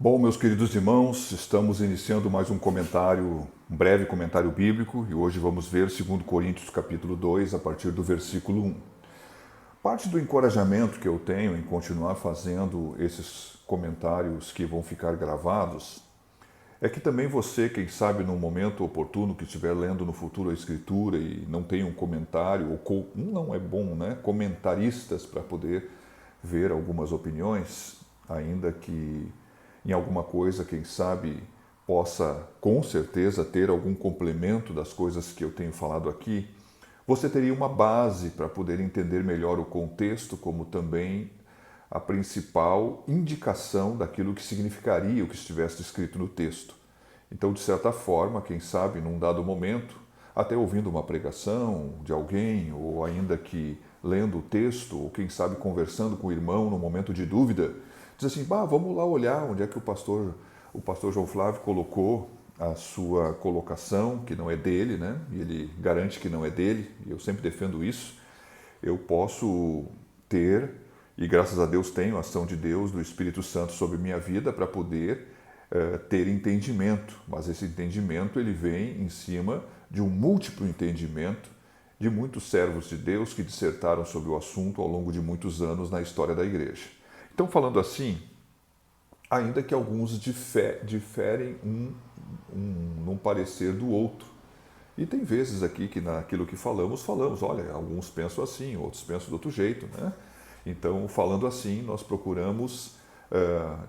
Bom, meus queridos irmãos, estamos iniciando mais um breve comentário bíblico, e hoje vamos ver 2 Coríntios capítulo 2, a partir do versículo 1. Parte do encorajamento que eu tenho em continuar fazendo esses comentários que vão ficar gravados é que também você, quem sabe, num momento oportuno que estiver lendo no futuro a Escritura e não tem um comentário, ou não é bom, né? Comentaristas para poder ver algumas opiniões, ainda que em alguma coisa, quem sabe, possa com certeza ter algum complemento das coisas que eu tenho falado aqui, você teria uma base para poder entender melhor o contexto, como também a principal indicação daquilo que significaria o que estivesse escrito no texto. Então, de certa forma, quem sabe, num dado momento, até ouvindo uma pregação de alguém, ou ainda que lendo o texto, ou quem sabe conversando com o irmão num momento de dúvida, diz assim, vamos lá olhar onde é que o pastor João Flávio colocou a sua colocação, que não é dele, né? E ele garante que não é dele, e eu sempre defendo isso. Eu posso ter, e graças a Deus tenho a ação de Deus, do Espírito Santo sobre minha vida para poder ter entendimento, mas esse entendimento ele vem em cima de um múltiplo entendimento de muitos servos de Deus que dissertaram sobre o assunto ao longo de muitos anos na história da igreja. Então, falando assim, ainda que alguns diferem num parecer do outro. E tem vezes aqui que naquilo que falamos, olha, alguns pensam assim, outros pensam de outro jeito, né? Então, falando assim, nós procuramos,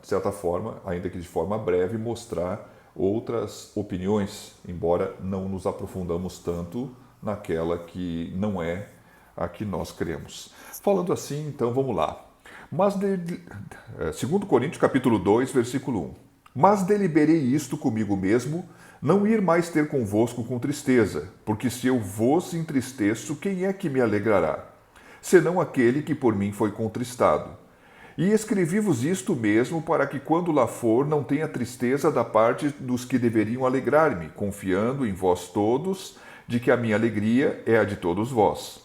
de certa forma, ainda que de forma breve, mostrar outras opiniões, embora não nos aprofundamos tanto naquela que não é a que nós cremos. Falando assim, então, vamos lá. 2 Coríntios capítulo 2, versículo 1. Mas deliberei isto comigo mesmo, não ir mais ter convosco com tristeza, porque se eu vos entristeço, quem é que me alegrará? Senão aquele que por mim foi contristado. E escrevi-vos isto mesmo, para que quando lá for, não tenha tristeza da parte dos que deveriam alegrar-me, confiando em vós todos, de que a minha alegria é a de todos vós.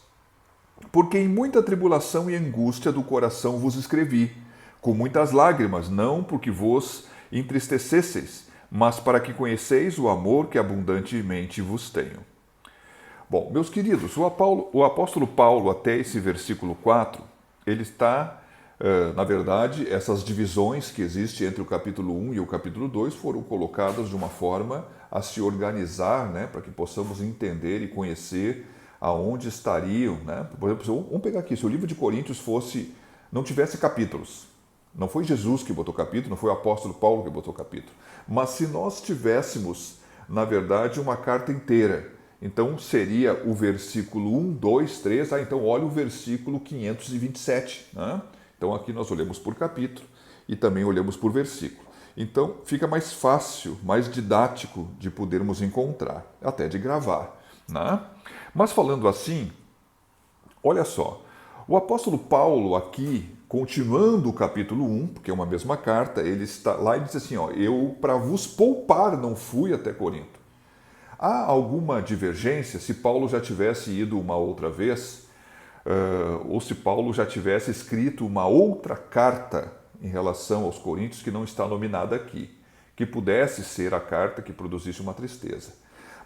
Porque em muita tribulação e angústia do coração vos escrevi, com muitas lágrimas, não porque vos entristecesseis, mas para que conheceis o amor que abundantemente vos tenho. Bom, meus queridos, o apóstolo Paulo, até esse versículo 4, ele está, na verdade, essas divisões que existem entre o capítulo 1 e o capítulo 2 foram colocadas de uma forma a se organizar, né, para que possamos entender e conhecer aonde estariam, né? Por exemplo, vamos pegar aqui, se o livro de Coríntios não tivesse capítulos, não foi Jesus que botou capítulo, não foi o apóstolo Paulo que botou capítulo, mas se nós tivéssemos, na verdade, uma carta inteira, então seria o versículo 1, 2, 3, então olha o versículo 527, né? Então aqui nós olhamos por capítulo e também olhamos por versículo. Então fica mais fácil, mais didático de podermos encontrar, até de gravar, né? Mas falando assim, olha só, o apóstolo Paulo aqui, continuando o capítulo 1, porque é uma mesma carta, ele está lá e diz assim, eu para vos poupar não fui até Corinto. Há alguma divergência se Paulo já tivesse ido uma outra vez, ou se Paulo já tivesse escrito uma outra carta em relação aos coríntios que não está nominada aqui, que pudesse ser a carta que produzisse uma tristeza.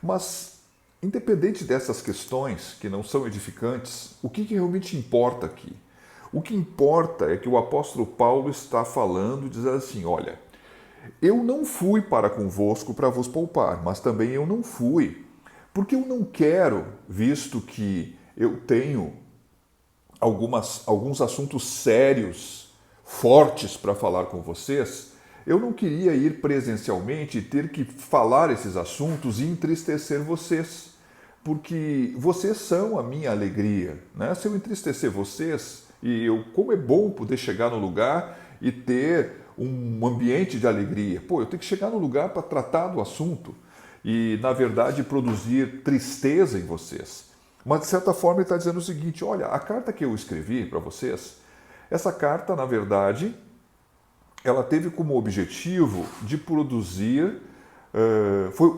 Mas independente dessas questões que não são edificantes, o que realmente importa aqui? O que importa é que o apóstolo Paulo está falando, diz assim, olha, eu não fui para convosco para vos poupar, mas também eu não fui, porque eu não quero, visto que eu tenho alguns assuntos sérios, fortes para falar com vocês, eu não queria ir presencialmente e ter que falar esses assuntos e entristecer vocês, porque vocês são a minha alegria, né? Se eu entristecer vocês, como é bom poder chegar no lugar e ter um ambiente de alegria. Eu tenho que chegar no lugar para tratar do assunto e, na verdade, produzir tristeza em vocês. Mas, de certa forma, ele está dizendo o seguinte, olha, a carta que eu escrevi para vocês, essa carta, na verdade, ela teve como objetivo de produzir,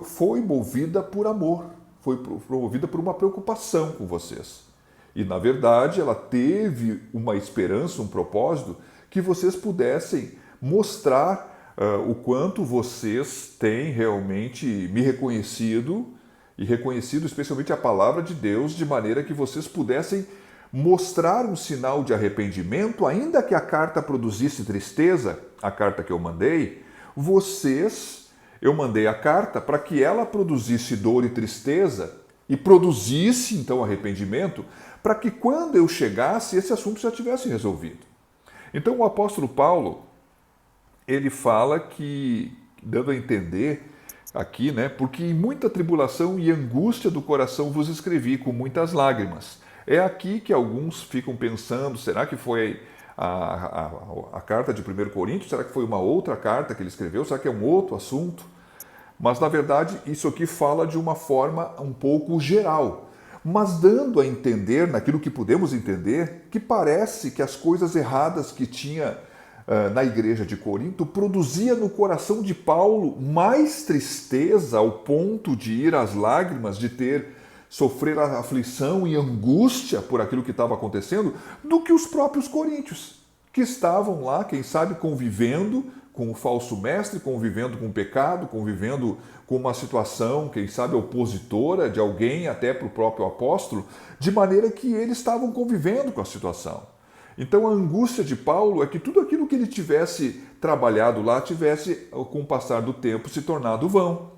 foi movida por amor, foi promovida por uma preocupação com vocês. E, na verdade, ela teve uma esperança, um propósito, que vocês pudessem mostrar o quanto vocês têm realmente me reconhecido e reconhecido especialmente a palavra de Deus, de maneira que vocês pudessem mostrar um sinal de arrependimento, ainda que a carta produzisse tristeza, a carta que eu mandei, eu mandei a carta para que ela produzisse dor e tristeza e produzisse então arrependimento, para que quando eu chegasse esse assunto já tivesse resolvido. Então o apóstolo Paulo, ele fala que, dando a entender aqui, né, porque em muita tribulação e angústia do coração vos escrevi com muitas lágrimas. É aqui que alguns ficam pensando, será que foi a carta de 1 Coríntios? Será que foi uma outra carta que ele escreveu? Será que é um outro assunto? Mas, na verdade, isso aqui fala de uma forma um pouco geral, mas dando a entender, naquilo que podemos entender, que parece que as coisas erradas que tinha na igreja de Corinto produzia no coração de Paulo mais tristeza ao ponto de ir às lágrimas, de sofrer a aflição e angústia por aquilo que estava acontecendo, do que os próprios coríntios, que estavam lá, quem sabe, convivendo com o falso mestre, convivendo com o pecado, convivendo com uma situação, quem sabe, opositora de alguém, até para o próprio apóstolo, de maneira que eles estavam convivendo com a situação. Então a angústia de Paulo é que tudo aquilo que ele tivesse trabalhado lá tivesse, com o passar do tempo, se tornado vão.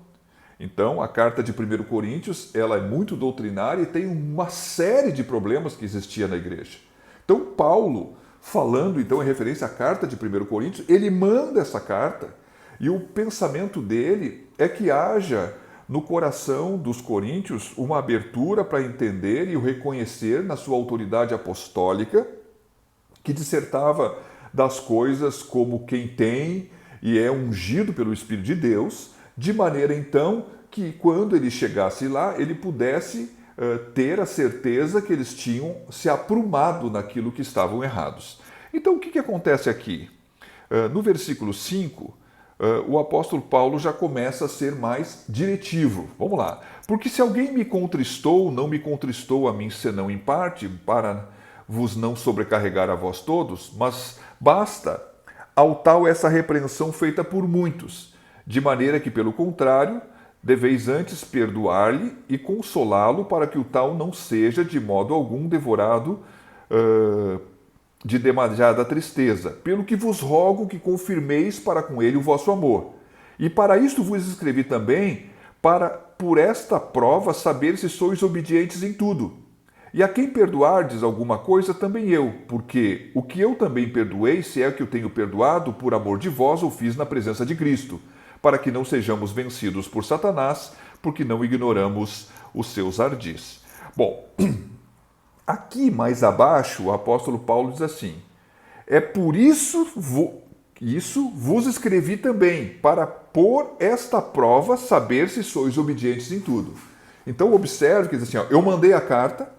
Então a carta de 1 Coríntios ela é muito doutrinária e tem uma série de problemas que existia na igreja. Então Paulo, falando então em referência à carta de 1 Coríntios, ele manda essa carta e o pensamento dele é que haja no coração dos coríntios uma abertura para entender e o reconhecer na sua autoridade apostólica, que dissertava das coisas como quem tem e é ungido pelo Espírito de Deus, de maneira então que quando ele chegasse lá, ele pudesse ter a certeza que eles tinham se aprumado naquilo que estavam errados. Então o que acontece aqui? No versículo 5, o apóstolo Paulo já começa a ser mais diretivo. Vamos lá. Porque se alguém me contristou, não me contristou a mim senão em parte, para vos não sobrecarregar a vós todos, mas basta ao tal essa repreensão feita por muitos, de maneira que, pelo contrário, deveis antes perdoar-lhe e consolá-lo para que o tal não seja de modo algum devorado de demasiada tristeza, pelo que vos rogo que confirmeis para com ele o vosso amor. E para isto vos escrevi também, para por esta prova saber se sois obedientes em tudo. E a quem perdoardes alguma coisa, também eu, porque o que eu também perdoei, se é que eu tenho perdoado, por amor de vós o fiz na presença de Cristo, para que não sejamos vencidos por Satanás, porque não ignoramos os seus ardis. Bom, aqui mais abaixo o apóstolo Paulo diz assim, é por isso vos escrevi também, para por esta prova saber se sois obedientes em tudo. Então observe que diz assim, eu mandei a carta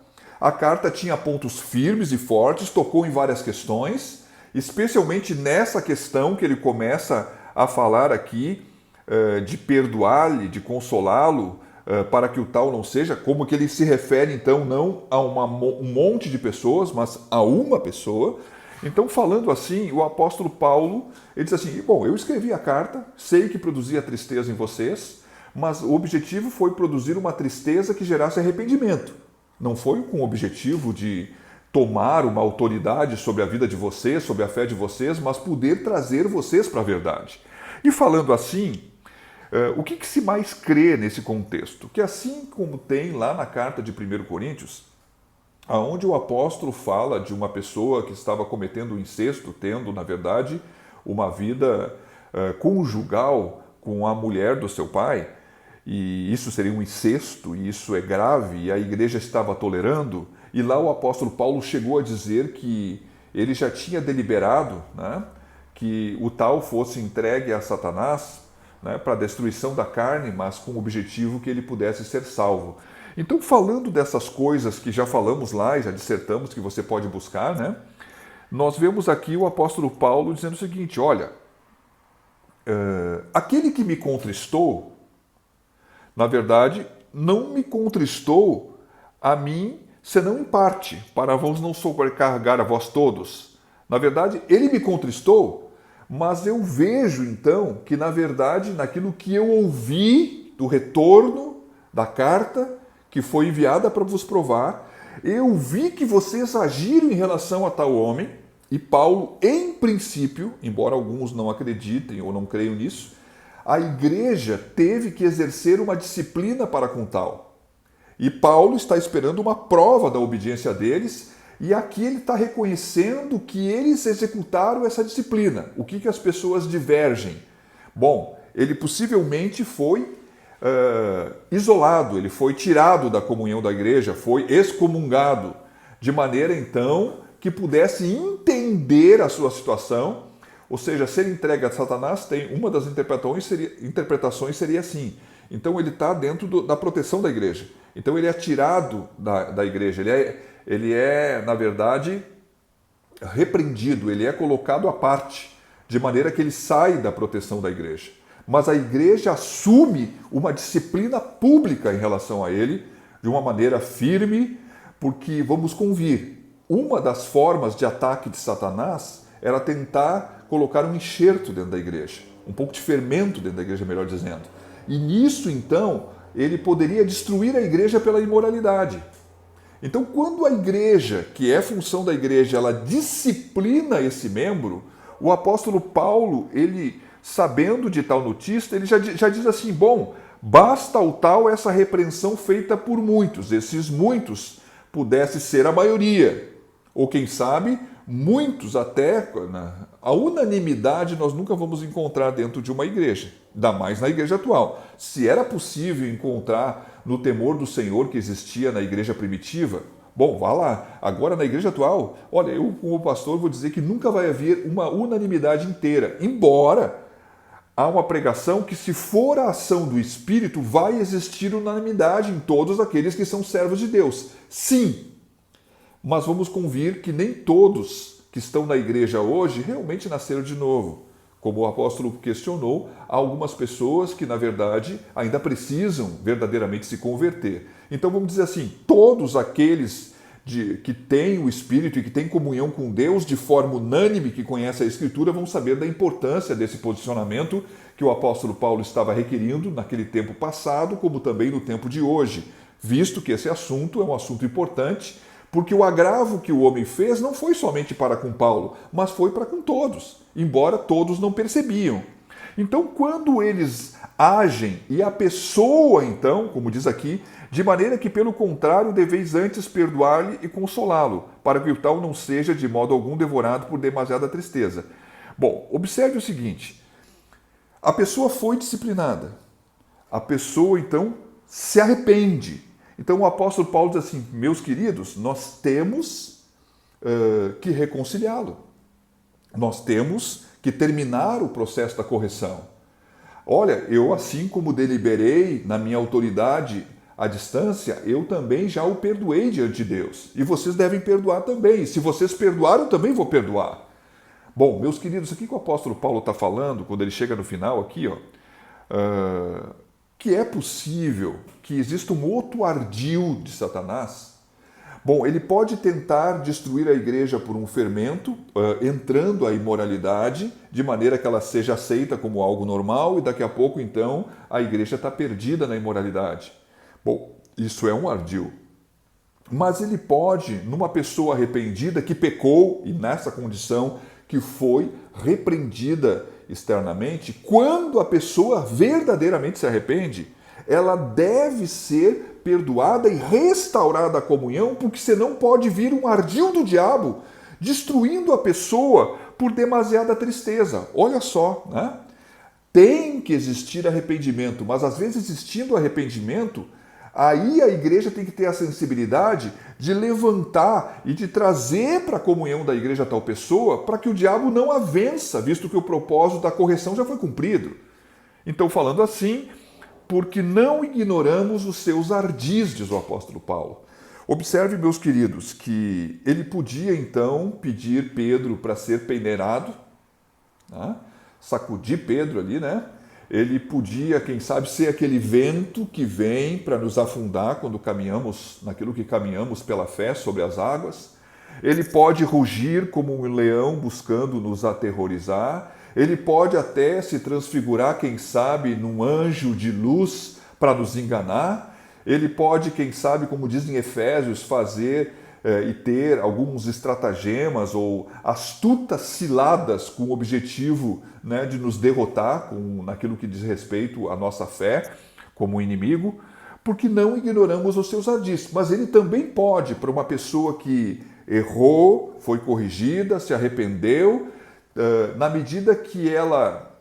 tinha pontos firmes e fortes, tocou em várias questões, especialmente nessa questão que ele começa a falar aqui, de perdoar-lhe, de consolá-lo, para que o tal não seja, como que ele se refere então não a um monte de pessoas, mas a uma pessoa. Então, falando assim, o apóstolo Paulo, ele diz assim, bom, eu escrevi a carta, sei que produzia tristeza em vocês, mas o objetivo foi produzir uma tristeza que gerasse arrependimento. Não foi com o objetivo de tomar uma autoridade sobre a vida de vocês, sobre a fé de vocês, mas poder trazer vocês para a verdade. E falando assim, o que se mais crê nesse contexto? Que assim como tem lá na carta de 1 Coríntios, onde o apóstolo fala de uma pessoa que estava cometendo incesto, tendo, na verdade, uma vida conjugal com a mulher do seu pai, e isso seria um incesto, e isso é grave, e a igreja estava tolerando, e lá o apóstolo Paulo chegou a dizer que ele já tinha deliberado, né, que o tal fosse entregue a Satanás, né, para a destruição da carne, mas com o objetivo que ele pudesse ser salvo. Então, falando dessas coisas que já falamos lá e já dissertamos, que você pode buscar, né, nós vemos aqui o apóstolo Paulo dizendo o seguinte, olha, aquele que me contristou, na verdade, não me contristou a mim, senão em parte, para vos não sobrecarregar a vós todos. Na verdade, ele me contristou, Mas eu vejo então que, na verdade, naquilo que eu ouvi do retorno da carta que foi enviada para vos provar, eu vi que vocês agiram em relação a tal homem, e Paulo, em princípio, embora alguns não acreditem ou não creiam nisso, a igreja teve que exercer uma disciplina para com tal. E Paulo está esperando uma prova da obediência deles, e aqui ele está reconhecendo que eles executaram essa disciplina. O que as pessoas divergem? Bom, ele possivelmente foi isolado, ele foi tirado da comunhão da igreja, foi excomungado, de maneira então que pudesse entender a sua situação, ou seja, ser entregue a Satanás, tem uma das interpretações seria assim. Então ele está dentro da proteção da igreja. Então ele é tirado da igreja, ele é, na verdade, repreendido, ele é colocado à parte, de maneira que ele sai da proteção da igreja. Mas a igreja assume uma disciplina pública em relação a ele, de uma maneira firme, porque, vamos convir, uma das formas de ataque de Satanás era tentar colocar um enxerto dentro da igreja, um pouco de fermento dentro da igreja, melhor dizendo. E nisso, então, ele poderia destruir a igreja pela imoralidade. Então, quando a igreja, que é função da igreja, ela disciplina esse membro, o apóstolo Paulo, ele, sabendo de tal notícia, ele já diz assim, bom, basta o tal essa repreensão feita por muitos, esses muitos pudesse ser a maioria, ou quem sabe, muitos até, a unanimidade nós nunca vamos encontrar dentro de uma igreja, ainda mais na igreja atual. Se era possível encontrar no temor do Senhor que existia na igreja primitiva, bom, vá lá. Agora na igreja atual, olha, eu como pastor vou dizer que nunca vai haver uma unanimidade inteira, embora há uma pregação que, se for a ação do Espírito, vai existir unanimidade em todos aqueles que são servos de Deus. Sim, mas vamos convir que nem todos que estão na igreja hoje realmente nasceram de novo. Como o apóstolo questionou, há algumas pessoas que, na verdade, ainda precisam verdadeiramente se converter. Então vamos dizer assim, todos aqueles que têm o Espírito e que têm comunhão com Deus de forma unânime, que conhecem a Escritura, vão saber da importância desse posicionamento que o apóstolo Paulo estava requerindo naquele tempo passado, como também no tempo de hoje, visto que esse assunto é um assunto importante, porque o agravo que o homem fez não foi somente para com Paulo, mas foi para com todos, embora todos não percebiam. Então, quando eles agem, e a pessoa, então, como diz aqui, de maneira que, pelo contrário, deveis antes perdoar-lhe e consolá-lo, para que o tal não seja de modo algum devorado por demasiada tristeza. Bom, observe o seguinte, a pessoa foi disciplinada, a pessoa, então, se arrepende. Então o apóstolo Paulo diz assim, meus queridos, nós temos que reconciliá-lo. Nós temos que terminar o processo da correção. Olha, eu assim como deliberei na minha autoridade à distância, eu também já o perdoei diante de Deus. E vocês devem perdoar também. Se vocês perdoaram, eu também vou perdoar. Bom, meus queridos, aqui que o apóstolo Paulo está falando, quando ele chega no final aqui, que é possível que exista um outro ardil de Satanás. Bom, ele pode tentar destruir a igreja por um fermento, entrando a imoralidade, de maneira que ela seja aceita como algo normal e daqui a pouco, então, a igreja está perdida na imoralidade. Bom, isso é um ardil. Mas ele pode, numa pessoa arrependida que pecou e nessa condição que foi repreendida externamente, quando a pessoa verdadeiramente se arrepende, ela deve ser perdoada e restaurada a comunhão, porque senão pode vir um ardil do diabo destruindo a pessoa por demasiada tristeza. Olha só, né? Tem que existir arrependimento, mas às vezes existindo arrependimento, aí a igreja tem que ter a sensibilidade de levantar e de trazer para a comunhão da igreja tal pessoa para que o diabo não a vença, visto que o propósito da correção já foi cumprido. Então, falando assim, porque não ignoramos os seus ardis, diz o apóstolo Paulo. Observe, meus queridos, que ele podia então pedir Pedro para ser peneirado, né? Sacudir Pedro ali, né? Ele podia, quem sabe, ser aquele vento que vem para nos afundar quando caminhamos naquilo que caminhamos pela fé sobre as águas. Ele pode rugir como um leão buscando nos aterrorizar. ele pode até se transfigurar, quem sabe, num anjo de luz para nos enganar, ele pode, quem sabe, como dizem Efésios, fazer e ter alguns estratagemas ou astutas ciladas com o objetivo, né, de nos derrotar naquilo que diz respeito à nossa fé como inimigo, porque não ignoramos os seus ardis. Mas ele também pode, para uma pessoa que errou, foi corrigida, se arrependeu, na medida que ela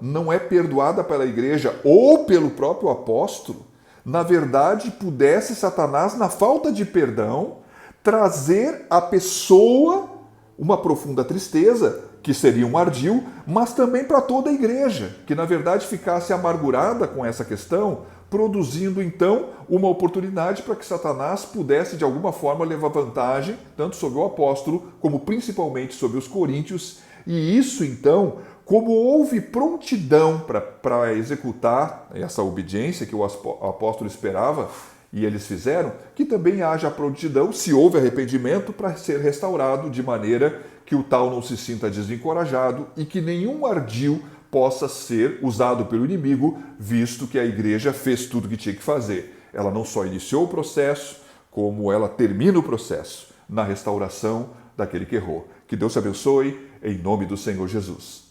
não é perdoada pela igreja ou pelo próprio apóstolo, na verdade, pudesse Satanás, na falta de perdão, trazer à pessoa uma profunda tristeza, que seria um ardil, mas também para toda a igreja, que na verdade ficasse amargurada com essa questão, produzindo então uma oportunidade para que Satanás pudesse de alguma forma levar vantagem, tanto sobre o apóstolo, como principalmente sobre os coríntios, e isso então, como houve prontidão para executar essa obediência que o apóstolo esperava, e eles fizeram, que também haja prontidão, se houve arrependimento, para ser restaurado, de maneira que o tal não se sinta desencorajado e que nenhum ardil possa ser usado pelo inimigo, visto que a igreja fez tudo o que tinha que fazer. Ela não só iniciou o processo, como ela termina o processo na restauração daquele que errou. Que Deus te abençoe, em nome do Senhor Jesus.